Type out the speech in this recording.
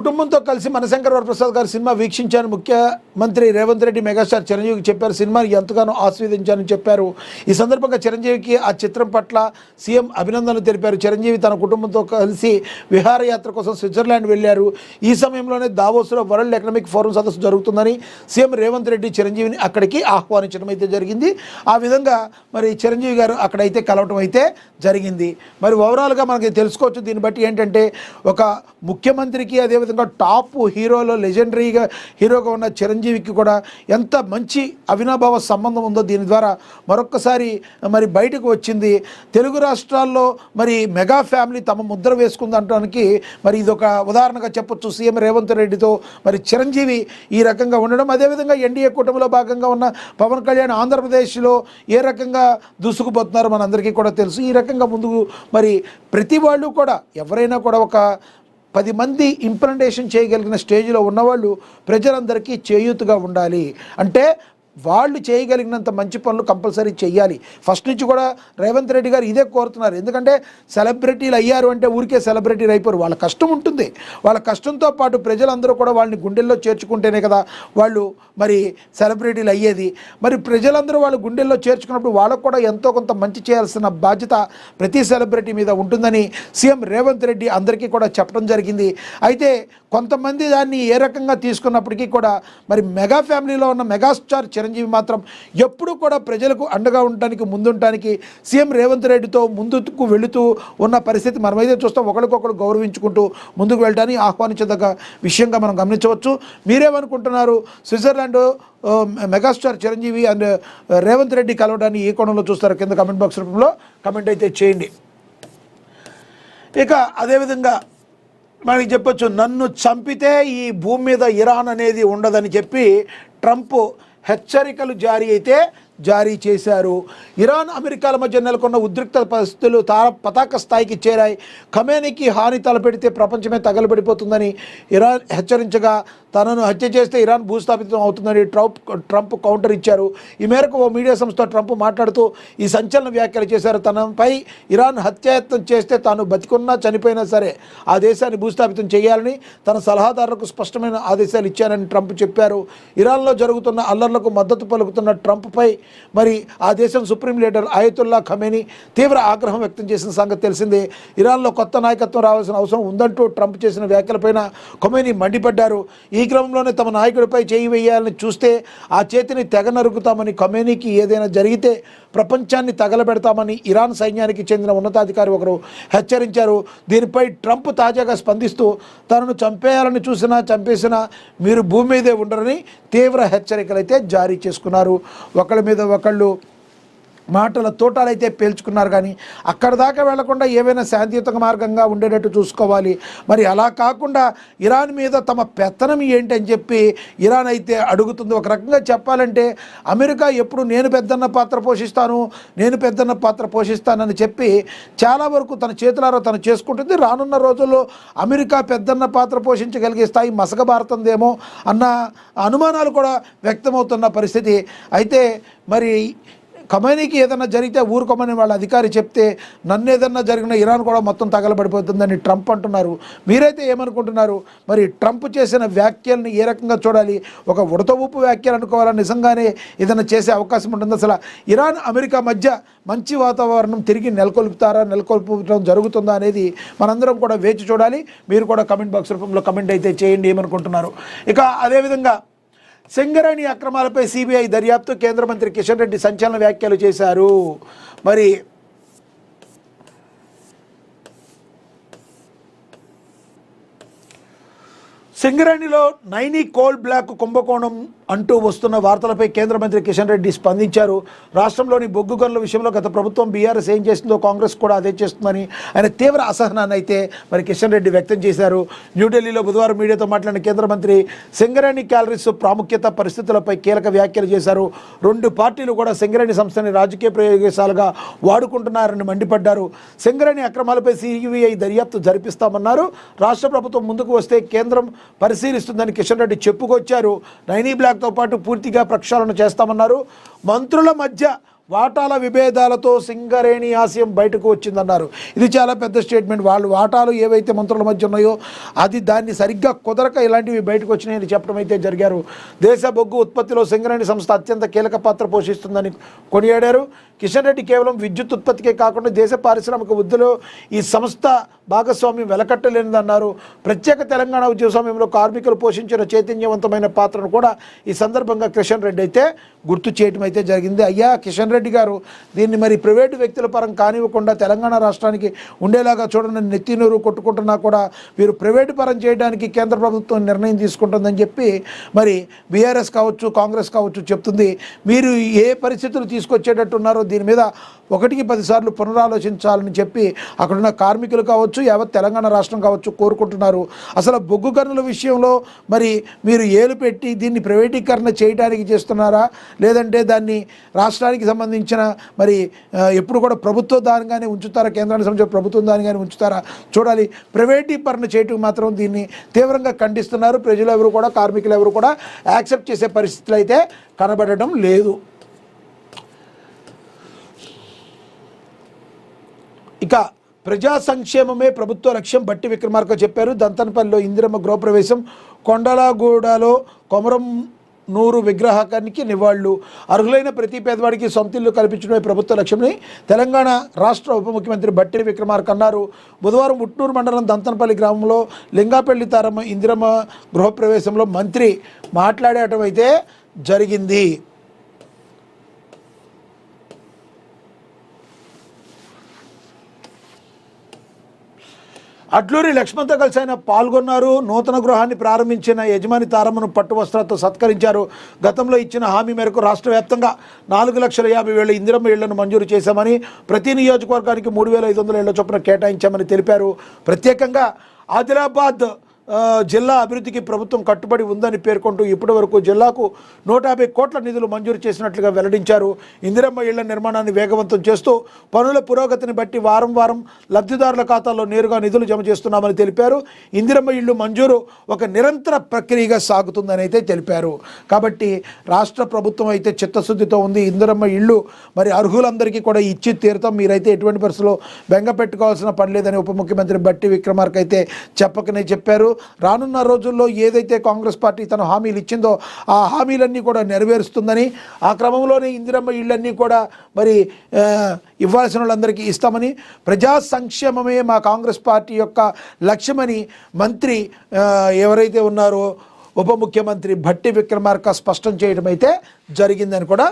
కుటుంబంతో కలిసి మనశంకర్ వరప్రసాద్ గారి సినిమా వీక్షించాను. ముఖ్యమంత్రి రేవంత్ రెడ్డి మెగాస్టార్ చిరంజీవికి చెప్పారు. సినిమాని ఎంతగానో ఆస్వాదించానని చెప్పారు. ఈ సందర్భంగా చిరంజీవికి ఆ చిత్రం పట్ల సీఎం అభినందనలు తెలిపారు. చిరంజీవి తన కుటుంబంతో కలిసి విహారయాత్ర కోసం స్విట్జర్లాండ్ వెళ్లారు. ఈ సమయంలోనే దావోస్లో వరల్డ్ ఎకనామిక్ ఫోరం సదస్సు జరుగుతుందని సీఎం రేవంత్ రెడ్డి చిరంజీవిని అక్కడికి ఆహ్వానించడం అయితే జరిగింది. ఆ విధంగా మరి చిరంజీవి గారు అక్కడైతే కలవటం అయితే జరిగింది. మరి ఓవరాల్గా మనకి తెలుసుకోవచ్చు. దీన్ని బట్టి ఏంటంటే ఒక ముఖ్యమంత్రికి అదేవిధంగా టాప్ హీరోలో లెజెండరీగా హీరోగా ఉన్న చిరంజీవికి కూడా ఎంత మంచి అవినాభావ సంబంధం ఉందో దీని ద్వారా మరొక్కసారి మరి బయటకు వచ్చింది. తెలుగు రాష్ట్రాల్లో మరి మెగా ఫ్యామిలీ తమ ముద్ర వేసుకుందనడానికి మరి ఇదొక ఉదాహరణగా చెప్పొచ్చు. సీఎం రేవంత్ రెడ్డితో మరి చిరంజీవి ఈ రకంగా ఉండడం, అదేవిధంగా ఎన్డీఏ కూటమిలో భాగంగా ఉన్న పవన్ కళ్యాణ్ ఆంధ్రప్రదేశ్లో ఏ రకంగా దూసుకుపోతున్నారో మనందరికీ కూడా తెలుసు. ఈ రకంగా ముందుకు మరి ప్రతి వాళ్ళు కూడా ఎవరైనా కూడా ఒక 10 మంది ఇంప్లిమెంటేషన్ చేయగలిగిన స్టేజ్లో ఉన్నవాళ్ళు ప్రజలందరికీ చేయూతగా ఉండాలి. అంటే వాళ్ళు చేయగలిగినంత మంచి పనులు కంపల్సరీ చేయాలి. ఫస్ట్ నుంచి కూడా రేవంత్ రెడ్డి గారు ఇదే కోరుతున్నారు. ఎందుకంటే సెలబ్రిటీలు అయ్యారు అంటే ఊరికే సెలబ్రిటీలు అయిపోరు. వాళ్ళ కష్టం ఉంటుంది. వాళ్ళ కష్టంతో పాటు ప్రజలందరూ కూడా వాళ్ళని గుండెల్లో చేర్చుకుంటేనే కదా వాళ్ళు మరి సెలబ్రిటీలు అయ్యేది. మరి ప్రజలందరూ వాళ్ళ గుండెల్లో చేర్చుకున్నప్పుడు వాళ్ళకు కూడా ఎంతో కొంత మంచి చేయాల్సిన బాధ్యత ప్రతి సెలబ్రిటీ మీద ఉంటుందని సీఎం రేవంత్ రెడ్డి అందరికీ కూడా చెప్పడం జరిగింది. అయితే కొంతమంది దాన్ని ఏ రకంగా తీసుకున్నప్పటికీ కూడా మరి మెగా ఫ్యామిలీలో ఉన్న మెగాస్టార్ చిరంజీవి మాత్రం ఎప్పుడూ కూడా ప్రజలకు అండగా ఉండటానికి ముందుండటానికి సీఎం రేవంత్ రెడ్డితో ముందుకు వెళుతూ ఉన్న పరిస్థితి మనమైతే చూస్తాం. ఒకరికొకరు గౌరవించుకుంటూ ముందుకు వెళ్ళడానికి ఆహ్వానించదగ్గ విషయంగా మనం గమనించవచ్చు. మీరేమనుకుంటున్నారు? Switzerland megastar Chiranjeevi and Revanth Reddy కలవడాన్ని ఏ కోణంలో చూస్తారు? కింద కమెంట్ బాక్స్ రూపంలో కమెంట్ అయితే చేయండి. ఇక అదేవిధంగా మనకి చెప్పొచ్చు, నన్ను చంపితే ఈ భూమి మీద ఇరాన్ అనేది ఉండదని చెప్పి ట్రంప్ హెచ్చరికలు జారీ చేశారు. ఇరాన్ అమెరికాల మధ్య నెలకొన్న ఉద్రిక్త పరిస్థితులు పతాక స్థాయికి చేరాయి. ఖమేనీకి హాని తలపెడితే ప్రపంచమే తగలబడిపోతుందని ఇరాన్ హెచ్చరించగా తనను హత్య చేస్తే ఇరాన్ భూస్థాపితం అవుతుందని ట్రంప్ కౌంటర్ ఇచ్చారు. ఈ మేరకు ఓ మీడియా సంస్థ ట్రంప్ మాట్లాడుతూ ఈ సంచలన వ్యాఖ్యలు చేశారు. తనపై ఇరాన్ హత్యాయత్నం చేస్తే తాను బతికున్నా చనిపోయినా సరే ఆ దేశాన్ని భూస్థాపితం చేయాలని తన సలహాదారులకు స్పష్టమైన ఆదేశాలు ఇచ్చారని ట్రంప్ చెప్పారు. ఇరాన్లో జరుగుతున్న అల్లర్లకు మద్దతు పలుకుతున్న ట్రంప్పై మరి ఆ దేశం సుప్రీం లీడర్ అయతుల్లా ఖమేనీ తీవ్ర ఆగ్రహం వ్యక్తం చేసిన సంగతి తెలిసిందే. ఇరాన్లో కొత్త నాయకత్వం రావాల్సిన అవసరం ఉందంటూ ట్రంప్ చేసిన వ్యాఖ్యలపైన ఖమేనీ మండిపడ్డారు. ఈ క్రమంలోనే తమ నాయకుడిపై చేయి వేయాలని చూస్తే ఆ చేతిని తెగ నరుకుతామని, ఖమేనీకి ఏదైనా జరిగితే ప్రపంచాన్ని తగలబెడతామని ఇరాన్ సైన్యానికి చెందిన ఉన్నతాధికారి ఒకరు హెచ్చరించారు. దీనిపై ట్రంప్ తాజాగా స్పందిస్తూ తనను చంపేయాలని చూసినా చంపేసినా మీరు భూమి మీదే ఉండరని తీవ్ర హెచ్చరికలు అయితే జారీ చేసుకున్నారు. ఒకళ్ళ మీద ఒకళ్ళు మాటల తోటాలైతే పేల్చుకున్నారు. కానీ అక్కడ దాకా వెళ్లకుండా ఏవైనా శాంతియుత మార్గంగా ఉండేటట్టు చూసుకోవాలి. మరి అలా కాకుండా ఇరాన్ మీద తమ పెత్తనం ఏంటి అని చెప్పి ఇరాన్ అయితే అడుగుతుంది. ఒక రకంగా చెప్పాలంటే అమెరికా ఎప్పుడు నేను పెద్దన్న పాత్ర పోషిస్తానని చెప్పి చాలా వరకు తన చేతులారా తను చేసుకుంటుంది. రానున్న రోజుల్లో అమెరికా పెద్దన్న పాత్ర పోషించగలిగే స్థాయి మసకబారుతుందేమో అన్న అనుమానాలు కూడా వ్యక్తమవుతున్న పరిస్థితి. అయితే మరి ఖమేనీకి ఏదైనా జరిగితే ఊరుకోమని వాళ్ళ అధికారి చెప్తే నన్ను ఏదన్నా జరిగిన ఇరాన్ కూడా మొత్తం తగలబడిపోతుందని ట్రంప్ అంటున్నారు. మీరైతే ఏమనుకుంటున్నారు? మరి ట్రంప్ చేసిన వ్యాఖ్యల్ని ఏ రకంగా చూడాలి? ఒక ఉడత ఊపు వ్యాఖ్యలు అనుకోవాలా? నిజంగానే ఏదైనా చేసే అవకాశం ఉంటుంది? అసలు ఇరాన్ అమెరికా మధ్య మంచి వాతావరణం తిరిగి నెలకొల్పడం జరుగుతుందా అనేది మనందరం కూడా వేచి చూడాలి. మీరు కూడా కమెంట్ బాక్స్ రూపంలో కమెంట్ అయితే చేయండి ఏమనుకుంటున్నారు. ఇక అదేవిధంగా సింగరేణి అక్రమాలపై సిబిఐ దర్యాప్తు, కేంద్ర మంత్రి కిషన్ రెడ్డి సంచలన వ్యాఖ్యలు చేశారు. మరి సింగరేణిలో నైనీ కోల్ బ్లాక్ కుంభకోణం అంటూ వస్తున్న వార్తలపై కేంద్ర మంత్రి కిషన్ రెడ్డి స్పందించారు. రాష్ట్రంలోని బొగ్గు గనుల విషయంలో గత ప్రభుత్వం బీఆర్ఎస్ ఏం చేస్తుందో కాంగ్రెస్ కూడా అదే చేస్తుందని ఆయన తీవ్ర అసహనాన్ని అయితే మరి కిషన్ రెడ్డి వ్యక్తం చేశారు. న్యూఢిల్లీలో బుధవారం మీడియాతో మాట్లాడిన కేంద్ర మంత్రి సింగరేణి క్యాలరీస్ ప్రాముఖ్యత పరిస్థితులపై కీలక వ్యాఖ్యలు చేశారు. 2 పార్టీలు కూడా సింగరేణి సంస్థని రాజకీయ ప్రయోగశాలగా వాడుకుంటున్నారని మండిపడ్డారు. సింగరేణి అక్రమాలపై సిబిఐ దర్యాప్తు జరిపిస్తామన్నారు. రాష్ట్ర ప్రభుత్వం ముందుకు వస్తే కేంద్రం పరిశీలిస్తుందని కిషన్ రెడ్డి చెప్పుకొచ్చారు. నైనీ బ్లాక్తో పాటు పూర్తిగా ప్రక్షాళన చేస్తామన్నారు. మంత్రుల మధ్య వాటాల విభేదాలతో సింగరేణి ఆశయం బయటకు వచ్చిందన్నారు. ఇది చాలా పెద్ద స్టేట్మెంట్. వాళ్ళు వాటాలు ఏవైతే మంత్రుల మధ్య ఉన్నాయో దాన్ని సరిగ్గా కుదరక ఇలాంటివి బయటకు వచ్చినాయని చెప్పడం అయితే జరిగారు. దేశ బొగ్గు ఉత్పత్తిలో సింగరేణి సంస్థ అత్యంత కీలక పాత్ర పోషిస్తుందని కొనియాడారు. కిషన్ రెడ్డి కేవలం విద్యుత్ ఉత్పత్తికే కాకుండా దేశ పారిశ్రామిక వృద్ధిలో ఈ సంస్థ భాగస్వామ్యం వెలకట్టలేనిదన్నారు. ప్రత్యేక తెలంగాణ ఉద్యమ సమయంలో కార్మికులు పోషించిన చైతన్యవంతమైన పాత్రను కూడా ఈ సందర్భంగా కిషన్ రెడ్డి అయితే గుర్తు చేయడం అయితే జరిగింది. అయ్యా కిషన్ రెడ్డి గారు, దీన్ని మరి ప్రైవేటు వ్యక్తుల పరం కానివ్వకుండా తెలంగాణ రాష్ట్రానికి ఉండేలాగా చూడండి, నెత్తినూరు కొట్టుకుంటున్నా కూడా వీరు ప్రైవేటు పరం చేయడానికి కేంద్ర ప్రభుత్వం నిర్ణయం తీసుకుంటుందని చెప్పి మరి బీఆర్ఎస్ కావచ్చు, కాంగ్రెస్ కావచ్చు చెప్తుంది. మీరు ఏ పరిస్థితులు తీసుకొచ్చేటట్టున్నారో దీని మీద 1కి 10 సార్లు పునరాలోచించాలని చెప్పి అక్కడున్న కార్మికులు కావచ్చు, యావత్ తెలంగాణ రాష్ట్రం కావచ్చు కోరుకుంటున్నారు. అసలు బొగ్గు గనుల విషయంలో మరి మీరు ఏలు పెట్టి దీన్ని ప్రైవేటీకరణ చేయడానికి చేస్తున్నారా, లేదంటే దాన్ని రాష్ట్రానికి సంబంధించిన మరి ఎప్పుడు కూడా ప్రభుత్వ దానిగానే ఉంచుతారా, కేంద్రానికి సంబంధించిన ప్రభుత్వం దానిగానే ఉంచుతారా చూడాలి. ప్రైవేటీకరణ చేయటం మాత్రం దీన్ని తీవ్రంగా ఖండిస్తున్నారు. ప్రజలు ఎవరు కూడా, కార్మికులు ఎవరు కూడా యాక్సెప్ట్ చేసే పరిస్థితులు అయితే కనబడటం లేదు. ఇక ప్రజా సంక్షేమమే ప్రభుత్వ లక్ష్యం బట్టి విక్రమార్క చెప్పారు. దంతనపల్లిలో ఇందిరమ్మ గృహప్రవేశం, కొండలగూడలో కొమరం నూరు విగ్రహానికి నివాళులు. అర్హులైన ప్రతి పేదవాడికి సొంతిల్లు కల్పించడమే ప్రభుత్వ లక్ష్యమని తెలంగాణ రాష్ట్ర ఉప ముఖ్యమంత్రి బట్టి విక్రమార్క అన్నారు. బుధవారం ఉట్నూరు మండలం దంతనపల్లి గ్రామంలో లింగాపల్లి తారమ్మ ఇందిరమ్మ గృహప్రవేశంలో మంత్రి మాట్లాడటం అయితే జరిగింది. అడ్లూరి లక్ష్మణ్తో కలిసి ఆయన పాల్గొన్నారు. నూతన గృహాన్ని ప్రారంభించిన యజమాని తారమ్మను పట్టు వస్త్రాలతో సత్కరించారు. గతంలో ఇచ్చిన హామీ మేరకు రాష్ట్ర వ్యాప్తంగా 4,50,000 ఇందిరమ్మ ఇళ్లను మంజూరు చేశామని, ప్రతి నియోజకవర్గానికి 3,500 ఇళ్ల చొప్పున కేటాయించామని తెలిపారు. ప్రత్యేకంగా ఆదిలాబాద్ జిల్లా అభివృద్ధికి ప్రభుత్వం కట్టుబడి ఉందని పేర్కొంటూ ఇప్పటి వరకు జిల్లాకు 150 కోట్ల నిధులు మంజూరు చేసినట్లుగా వెల్లడించారు. ఇందిరమ్మ ఇళ్ల నిర్మాణాన్ని వేగవంతం చేస్తూ పనుల పురోగతిని బట్టి వారం వారం లబ్ధిదారుల ఖాతాల్లో నేరుగా నిధులు జమ చేస్తున్నామని తెలిపారు. ఇందిరమ్మ ఇళ్లు మంజూరు ఒక నిరంతర ప్రక్రియగా సాగుతుందని అయితే తెలిపారు. కాబట్టి రాష్ట్ర ప్రభుత్వం అయితే చిత్తశుద్ధితో ఉంది. ఇందిరమ్మ ఇళ్ళు మరి అర్హులందరికీ కూడా ఇచ్చి తీరుతాం, మీరైతే ఎటువంటి పరిస్థితుల్లో బెంగ పెట్టుకోవాల్సిన పని లేదని ఉప ముఖ్యమంత్రి బట్టి విక్రమార్క అయితే చెప్పకనే చెప్పారు. రానున్న రోజుల్లో ఏదైతే కాంగ్రెస్ పార్టీ తన హామీలు ఇచ్చిందో ఆ హామీలన్నీ కూడా నెరవేరుస్తుందని, ఆ క్రమంలోనే ఇందిరమ్మ ఇళ్ళన్నీ కూడా మరి ఇవ్వాల్సిన వాళ్ళందరికీ ఇస్తామని, ప్రజా సంక్షేమమే మా కాంగ్రెస్ పార్టీ యొక్క లక్ష్యమని మంత్రి ఎవరైతే ఉన్నారో ఉప ముఖ్యమంత్రి భట్టి విక్రమార్క స్పష్టం చేయడం అయితే జరిగిందని కూడా